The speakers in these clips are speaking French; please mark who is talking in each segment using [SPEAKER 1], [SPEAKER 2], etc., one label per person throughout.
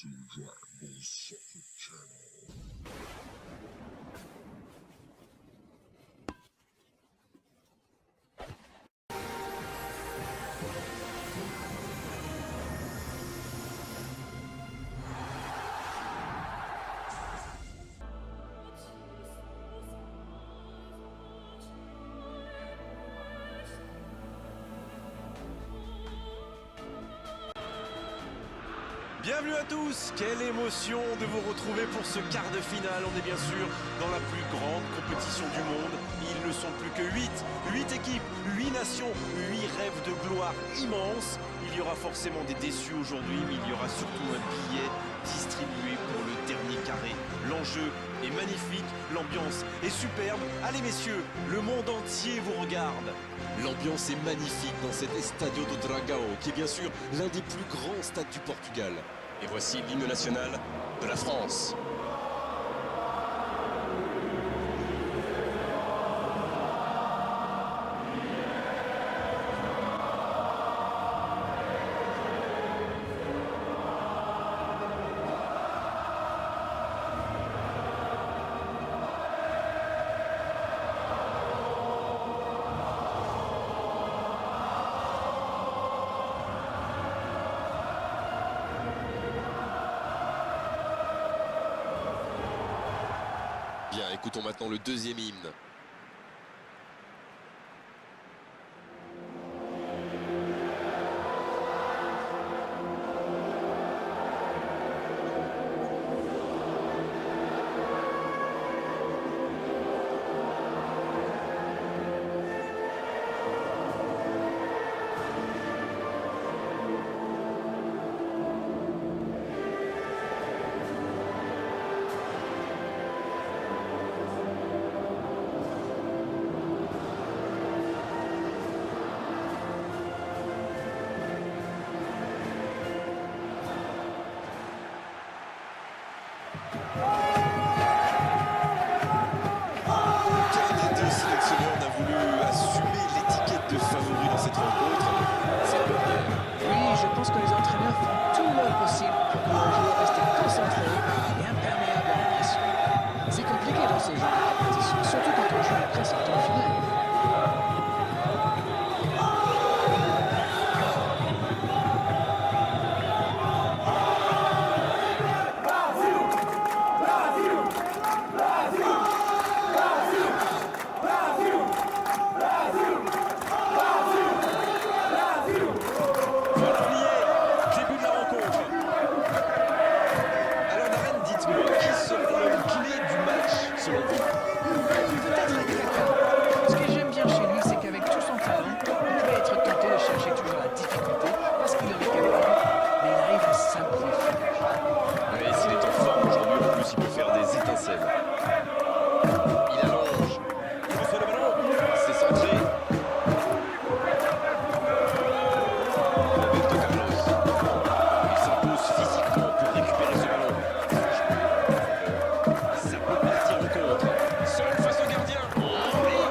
[SPEAKER 1] to Dragon Ball Soccer Channel.
[SPEAKER 2] Bienvenue à tous, quelle émotion de vous retrouver pour ce quart de finale. On est bien sûr dans la plus grande compétition du monde. Ils ne sont plus que 8 équipes, 8 nations, 8 rêves de gloire immenses. Il y aura forcément des déçus aujourd'hui, mais il y aura surtout un billet distribué pour le dernier carré. L'enjeu est magnifique, l'ambiance est superbe. Allez messieurs, le monde entier vous regarde.
[SPEAKER 3] L'ambiance est magnifique dans cet Estadio do Dragão, qui est bien sûr l'un des plus grands stades du Portugal.
[SPEAKER 4] Et voici l'hymne national de la France.
[SPEAKER 3] Bien, écoutons maintenant le deuxième hymne.
[SPEAKER 2] Aucun des deux sélectionneurs n'a voulu assumer l'étiquette de favori dans cette rencontre. C'est peu vrai.
[SPEAKER 5] Oui, je pense que les entraîneurs font tout leur possible pour que leurs joueurs restent concentrés et imperméables à la pression. C'est compliqué dans ce genre de compétition, surtout quand on joue presque en finale.
[SPEAKER 2] Voilà, on y est. Début de la rencontre. Alors Darren, dites-moi, qui sera l'homme clé du match selon vous?
[SPEAKER 5] Peut-être Greka. Ce que j'aime bien chez lui, c'est qu'avec tout son talent, on pourrait être tenté de chercher toujours la difficulté parce qu'il en est capable, mais il arrive à simplifier le jeu.
[SPEAKER 2] Mais s'il est en forme aujourd'hui, en plus, il peut faire des étincelles. Il allonge. Il reçoit le ballon. C'est centré. Roberto Carlos. Il s'impose physiquement pour récupérer ce ballon. Ça peut partir en contre. Seul face au gardien. Henry.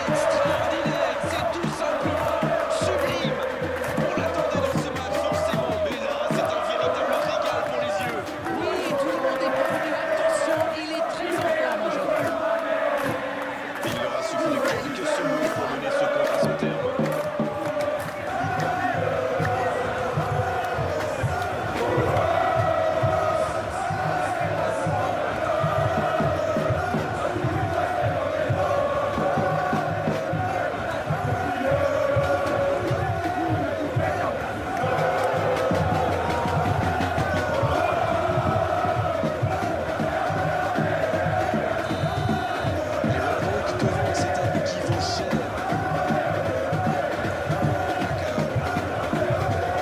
[SPEAKER 2] Extraordinaire. C'est tout simplement sublime. On l'attendait dans ce match forcément. Mais là, c'est un véritable régal pour les yeux.
[SPEAKER 5] Oui, tout le monde est prévenu. Attention, il est très en forme aujourd'hui.
[SPEAKER 2] Il leur a suffi de quelques secondes pour mener ce compte à son terme. Et voilà donc devant cet homme qui vaut cher.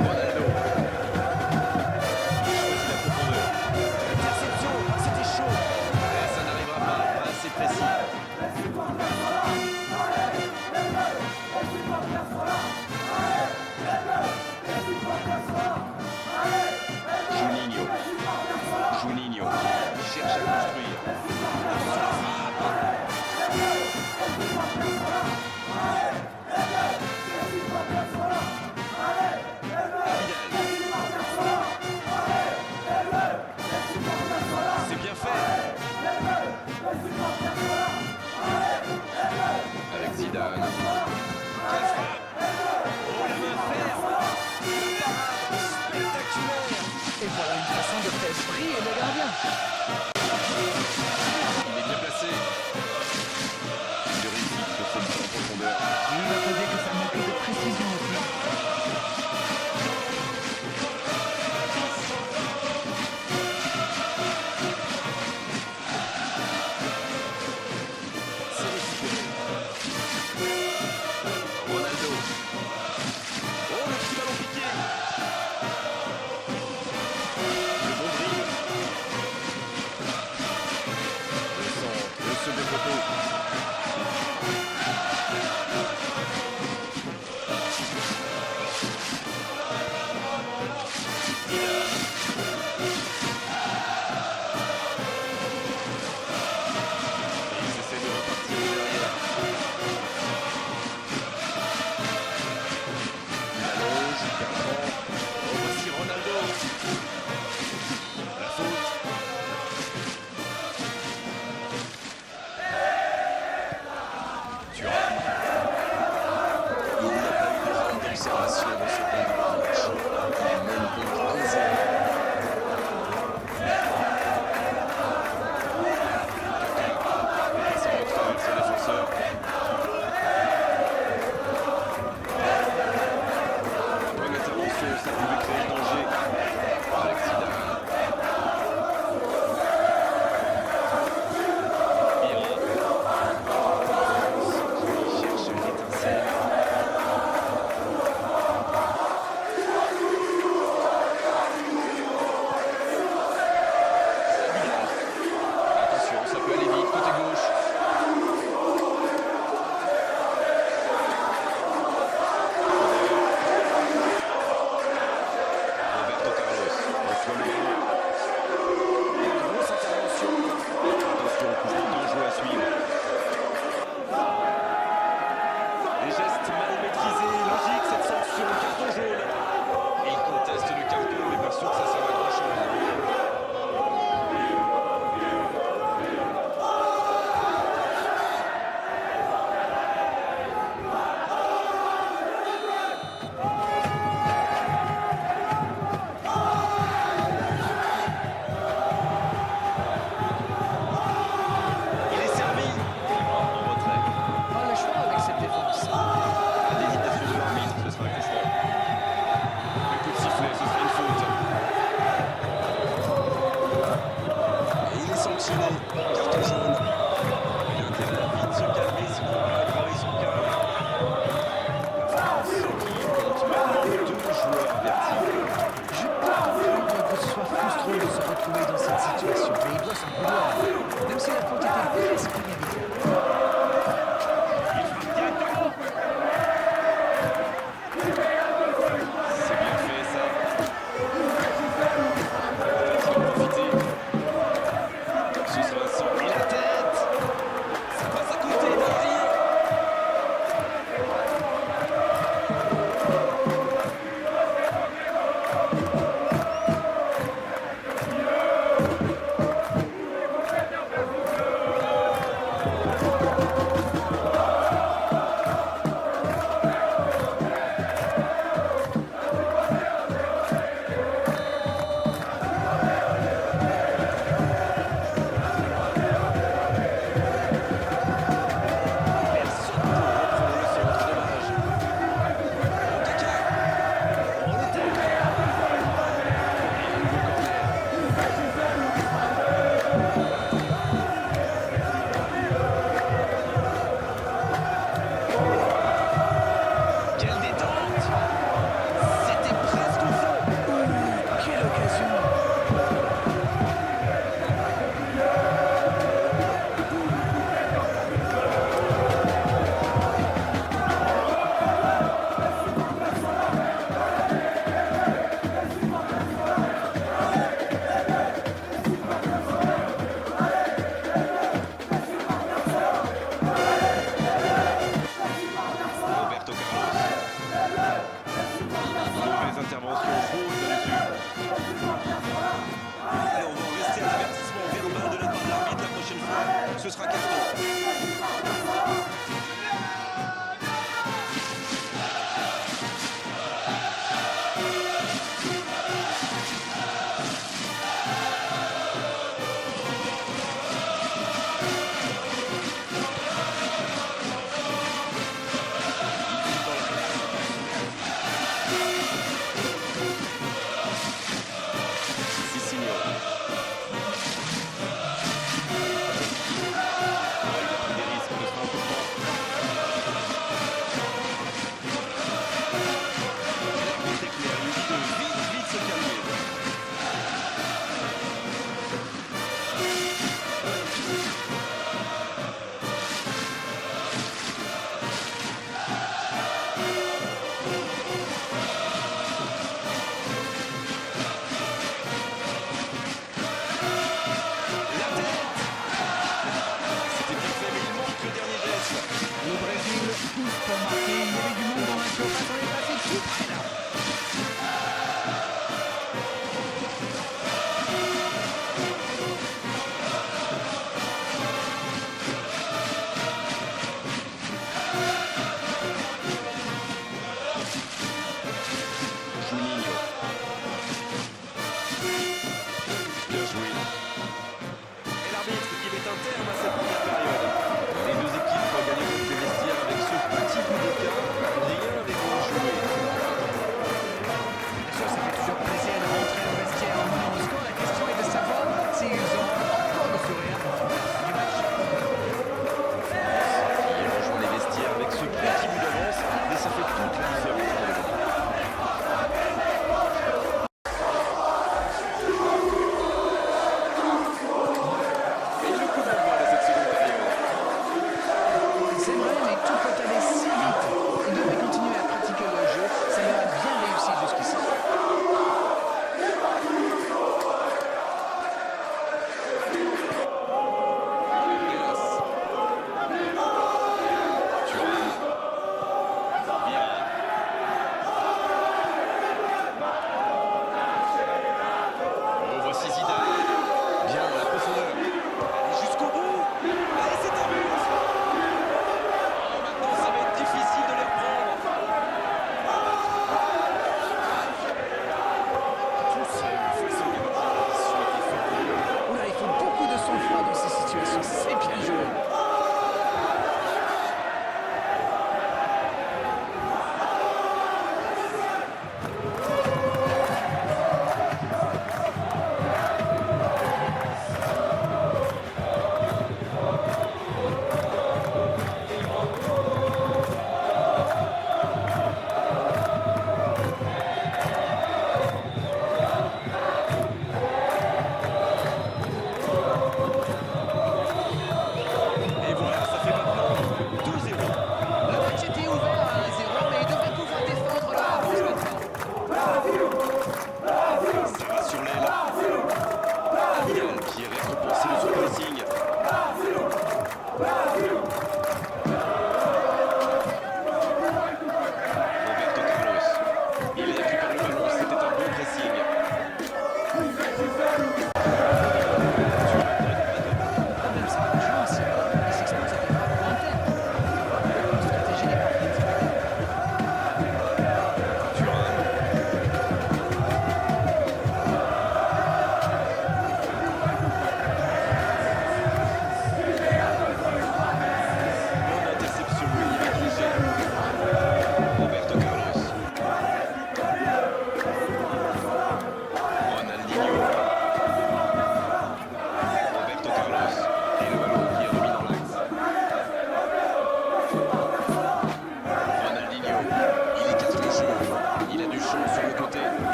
[SPEAKER 2] Ronaldo. Il choisit la profondeur. L'interception, c'était chaud. Mais ça n'arrivera pas assez précis. Juninho. Juninho. Il cherche à construire. Vidal.
[SPEAKER 5] voilà une façon de faire briller le gardien.
[SPEAKER 4] Il est bien placé. Il réussit de se mettre en profondeur.
[SPEAKER 5] Il va poser que ça manque de précision aussi.
[SPEAKER 2] C'est récupéré.
[SPEAKER 4] Ronaldo.
[SPEAKER 2] Oh, le petit ballon piqué. Le bon dribble.
[SPEAKER 4] Le centre, le second poteau.
[SPEAKER 2] Et ils essaient de repartir derrière.
[SPEAKER 4] Il allonge, il perd le ballon.
[SPEAKER 2] Oh, voici Ronaldo. La faute.
[SPEAKER 3] Il n'a pas eu de grande observation dans ce début de match. Il mène donc 1-0.
[SPEAKER 2] Ça retrouve ses défenseurs. Bonne intervention, ça pouvait créer le danger.
[SPEAKER 4] Alex Zidane.
[SPEAKER 2] Il cherche une étincelle.
[SPEAKER 4] Attention, ça peut aller vite, côté gauche. Roberto Carlos reçoit le ballon.
[SPEAKER 2] Grosse intervention.
[SPEAKER 4] Attention, coup franc dangereux à suivre.
[SPEAKER 2] Les gestes mal maîtrisés, logique cette sanction, carton jaune.
[SPEAKER 4] Et il conteste le carton, mais pas sûr que ça serve à grand chose.
[SPEAKER 2] Il est servi.
[SPEAKER 4] En retrait.
[SPEAKER 5] Pas le choix avec cette défense.
[SPEAKER 4] À l'hésitation de l'arbitre, ce sera un coup franc. Le coup de sifflet, ce sera une faute.
[SPEAKER 3] Et il est sanctionné. Carton jaune.
[SPEAKER 2] Il a intérêt à vite se calmer s'il ne veut pas aggraver son cas. La France qui compte maintenant 2 joueurs avertis.
[SPEAKER 5] Je peux comprendre que ce soit frustrant de se retrouver dans cette situation, mais il doit s'en vouloir. Même si la faute était presque inévitable.
[SPEAKER 2] Il frappe directement.
[SPEAKER 4] C'est bien fait, ça. Va-t-il en profiter? Ce sera un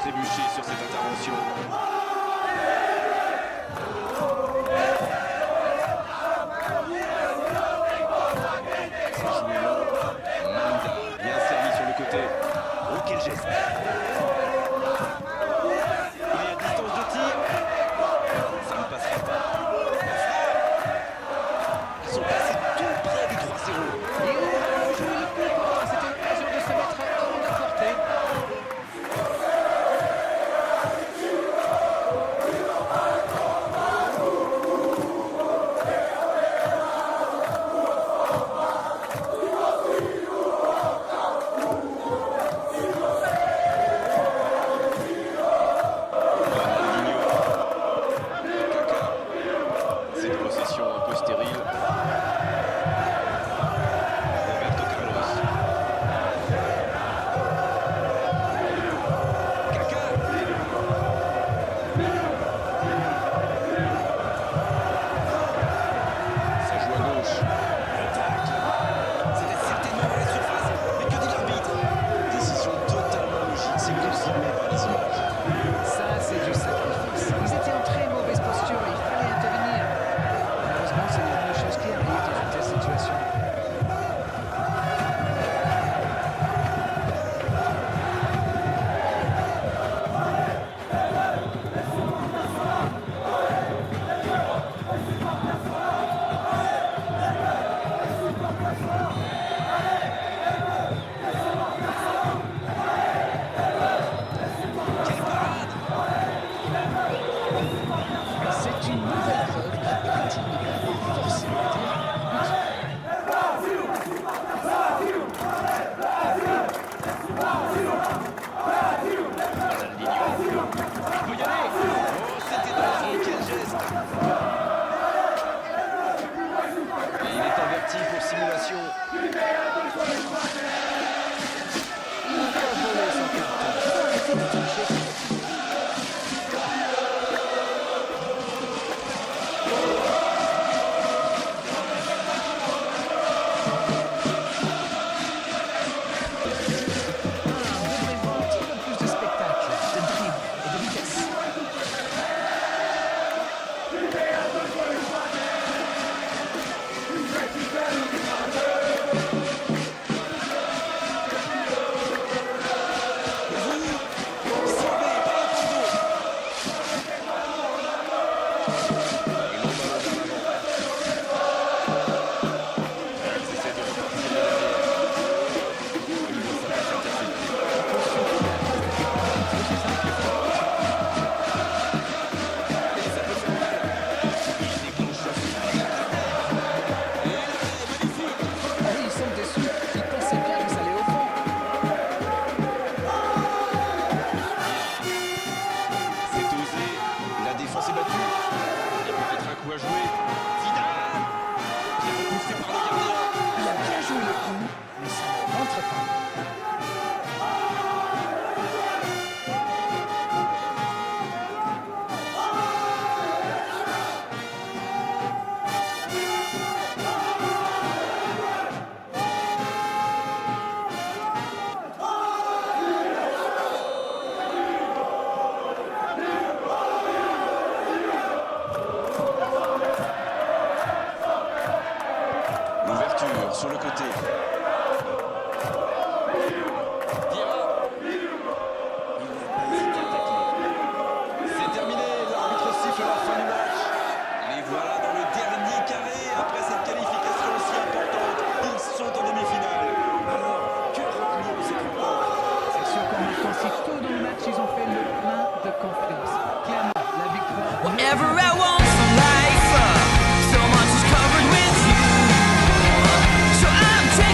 [SPEAKER 4] trébuché sur cette intervention. C'est joué long. Manda, bien servi sur le côté. Oh, quel geste! Il est à distance de tir. Ça ne passera pas. Ils sont passés tout près du 3-0.
[SPEAKER 5] Et on va jouer le coup. C'était l'occasion de se mettre hors de portée.
[SPEAKER 4] Cette possession un peu stérile. Roberto Carlos. Kaka. Ça joue à gauche. Le tacle. C'était certainement dans la surface. Mais que dit l'arbitre? Décision totalement logique. C'est confirmé par les images.
[SPEAKER 5] Ça, c'est du sacrifice. Ils étaient en très mauvaise posture. Il fallait intervenir. Malheureusement, c'est une bonne chose qui arrive dans une telle situation. C'est une nouvelle preuve qu'un penalty ne peut pas forcément dire but.
[SPEAKER 4] Ronaldinho. Il peut y aller. Oh, c'était dangereux. Quel geste. Et il est averti pour simulation.
[SPEAKER 5] Il a volé son carton. Arrêtez de toucher. On devrait voir un petit peu plus de spectacle, de dribble et de vitesse. Oui, ils sont déçus. Ils pensaient bien que ça allait au fond.
[SPEAKER 4] C'est osé. La défense est battue. Il y a peut-être un coup à jouer. Zidane qui est repoussé par le gardien.
[SPEAKER 5] Il a bien joué le coup, mais ça ne rentre pas.
[SPEAKER 2] L'ouverture sur le côté. Diarra. Il n'a pas hésité à tacler. C'est terminé. L'arbitre siffle la fin du match. Les voilà dans le dernier carré après cette qualification aussi importante. Ils sont en demi-finale. Alors, que retenir de cette rencontre?
[SPEAKER 5] C'est sûr qu'en marquant si tôt dans le match, ils ont fait le plein de confiance. Clairement, la victoire.
[SPEAKER 6] Whatever I want from life, so much is covered with you. So I'm taking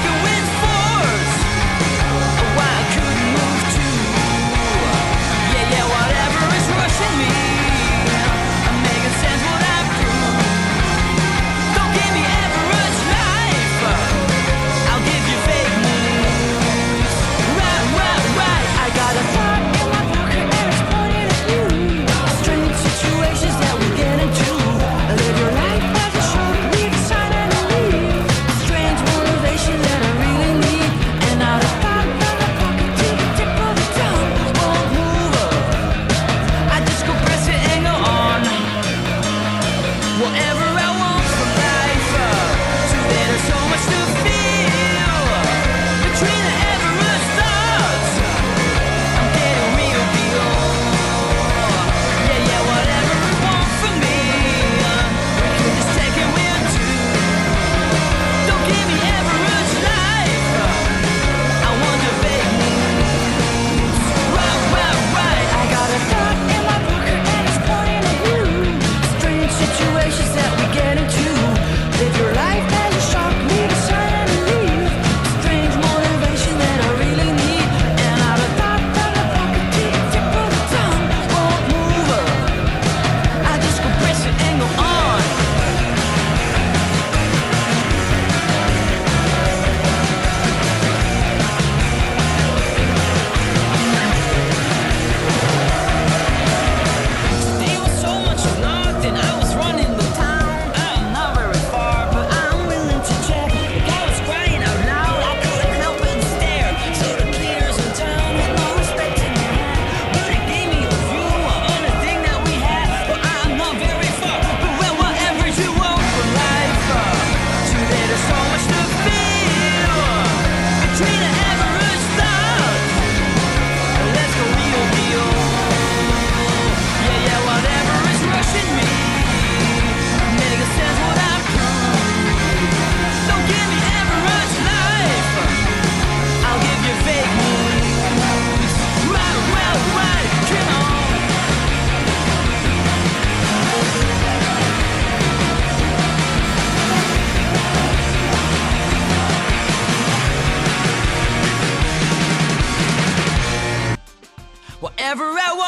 [SPEAKER 6] whatever I want.